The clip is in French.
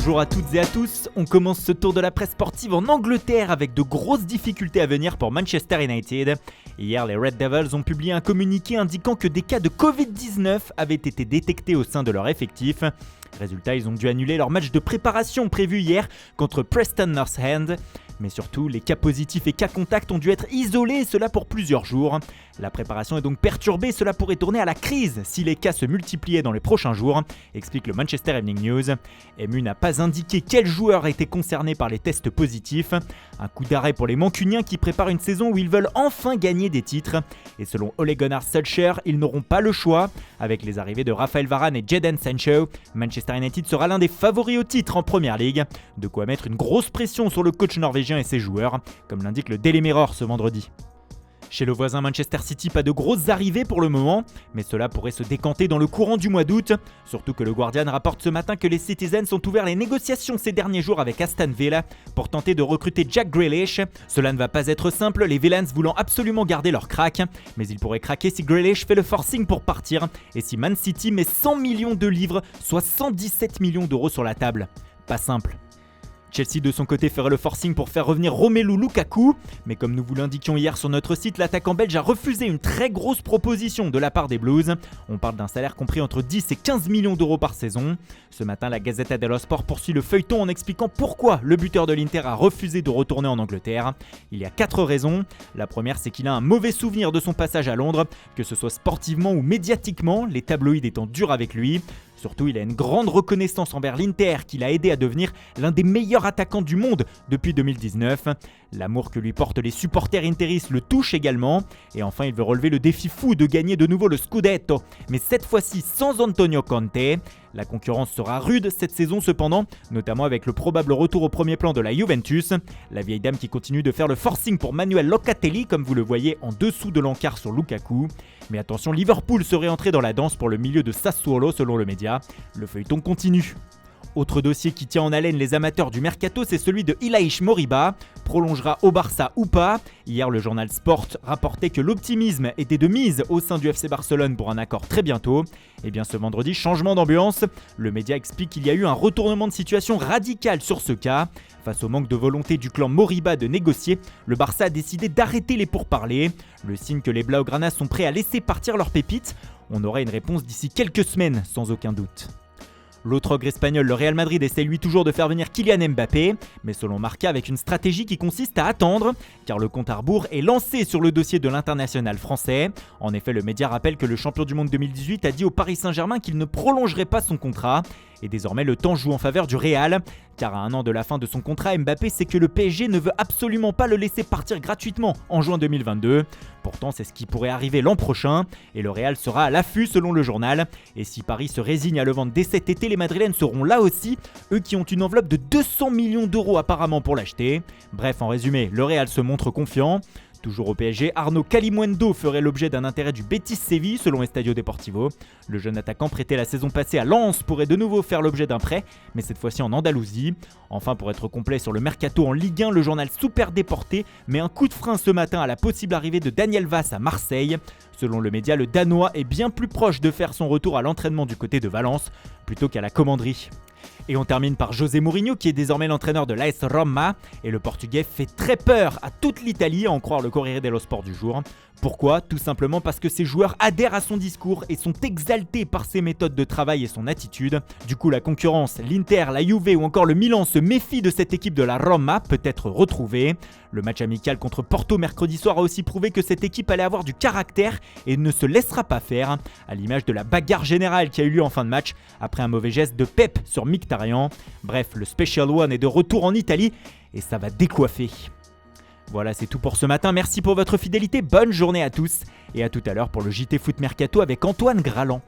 Bonjour à toutes et à tous, on commence ce tour de la presse sportive en Angleterre avec de grosses difficultés à venir pour Manchester United. Hier, les Red Devils ont publié un communiqué indiquant que des cas de Covid-19 avaient été détectés au sein de leur effectif. Résultat, ils ont dû annuler leur match de préparation prévu hier contre Preston North End. Mais surtout, les cas positifs et cas contacts ont dû être isolés, et cela pour plusieurs jours. La préparation est donc perturbée, cela pourrait tourner à la crise si les cas se multipliaient dans les prochains jours, explique le Manchester Evening News. MU n'a pas indiqué quel joueur était concerné par les tests positifs. Un coup d'arrêt pour les Mancuniens qui préparent une saison où ils veulent enfin gagner des titres. Et selon Ole Gunnar Solskjaer, ils n'auront pas le choix. Avec les arrivées de Raphaël Varane et Jadon Sancho, Manchester United sera l'un des favoris au titre en Premier League. De quoi mettre une grosse pression sur le coach norvégien et ses joueurs, comme l'indique le Daily Mirror ce vendredi. Chez le voisin Manchester City, pas de grosses arrivées pour le moment, mais cela pourrait se décanter dans le courant du mois d'août. Surtout que le Guardian rapporte ce matin que les Citizens ont ouvert les négociations ces derniers jours avec Aston Villa pour tenter de recruter Jack Grealish. Cela ne va pas être simple, les Villains voulant absolument garder leur crack, mais ils pourraient craquer si Grealish fait le forcing pour partir et si Man City met 100 millions de livres, soit 117 millions d'euros sur la table. Pas simple. Chelsea de son côté ferait le forcing pour faire revenir Romelu Lukaku, mais comme nous vous l'indiquions hier sur notre site, l'attaquant belge a refusé une très grosse proposition de la part des Blues. On parle d'un salaire compris entre 10 et 15 millions d'euros par saison. Ce matin, la Gazzetta dello Sport poursuit le feuilleton en expliquant pourquoi le buteur de l'Inter a refusé de retourner en Angleterre. Il y a 4 raisons. La première, c'est qu'il a un mauvais souvenir de son passage à Londres, que ce soit sportivement ou médiatiquement, les tabloïds étant durs avec lui. Surtout, il a une grande reconnaissance envers l'Inter qu'il a aidé à devenir l'un des meilleurs attaquants du monde depuis 2019. L'amour que lui portent les supporters interistes le touche également. Et enfin, il veut relever le défi fou de gagner de nouveau le Scudetto, mais cette fois-ci sans Antonio Conte. La concurrence sera rude cette saison cependant, notamment avec le probable retour au premier plan de la Juventus. La vieille dame qui continue de faire le forcing pour Manuel Locatelli, comme vous le voyez en dessous de l'encart sur Lukaku. Mais attention, Liverpool serait entré dans la danse pour le milieu de Sassuolo selon le média. Le feuilleton continue. Autre dossier qui tient en haleine les amateurs du mercato, c'est celui de Ilaix Moriba. Prolongera au Barça ou pas? Hier, le journal Sport rapportait que l'optimisme était de mise au sein du FC Barcelone pour un accord très bientôt. Et bien ce vendredi, changement d'ambiance. Le média explique qu'il y a eu un retournement de situation radical sur ce cas. Face au manque de volonté du clan Moriba de négocier, le Barça a décidé d'arrêter les pourparlers. Le signe que les Blaugrana sont prêts à laisser partir leurs pépites. On aurait une réponse d'ici quelques semaines, sans aucun doute. L'autre ogre espagnol, le Real Madrid, essaie lui toujours de faire venir Kylian Mbappé, mais selon Marca avec une stratégie qui consiste à attendre, car le compte à rebours est lancé sur le dossier de l'international français. En effet, le média rappelle que le champion du monde 2018 a dit au Paris Saint-Germain qu'il ne prolongerait pas son contrat. Et désormais, le temps joue en faveur du Real, car à un an de la fin de son contrat, Mbappé sait que le PSG ne veut absolument pas le laisser partir gratuitement en juin 2022. Pourtant, c'est ce qui pourrait arriver l'an prochain, et le Real sera à l'affût selon le journal. Et si Paris se résigne à le vendre dès cet été, les Madrilènes seront là aussi, eux qui ont une enveloppe de 200 millions d'euros apparemment pour l'acheter. Bref, en résumé, le Real se montre confiant. Toujours au PSG, Arnaud Calimundo ferait l'objet d'un intérêt du Betis Séville selon Estadio Deportivo. Le jeune attaquant prêté la saison passée à Lens pourrait de nouveau faire l'objet d'un prêt, mais cette fois-ci en Andalousie. Enfin, pour être complet sur le mercato en Ligue 1, le journal Super Déporté met un coup de frein ce matin à la possible arrivée de Daniel Vass à Marseille. Selon le média, le Danois est bien plus proche de faire son retour à l'entraînement du côté de Valence plutôt qu'à la commanderie. Et on termine par José Mourinho qui est désormais l'entraîneur de l'AS Roma et le Portugais fait très peur à toute l'Italie à en croire le Corriere dello Sport du jour. Pourquoi? Tout simplement parce que ses joueurs adhèrent à son discours et sont exaltés par ses méthodes de travail et son attitude. Du coup, la concurrence, l'Inter, la Juve ou encore le Milan se méfient de cette équipe de la Roma peut être retrouvée. Le match amical contre Porto mercredi soir a aussi prouvé que cette équipe allait avoir du caractère et ne se laissera pas faire, à l'image de la bagarre générale qui a eu lieu en fin de match après un mauvais geste de Pep sur Mkhitaryan. Bref, le Special One est de retour en Italie et ça va décoiffer. Voilà, c'est tout pour ce matin. Merci pour votre fidélité. Bonne journée à tous et à tout à l'heure pour le JT Foot Mercato avec Antoine Graland.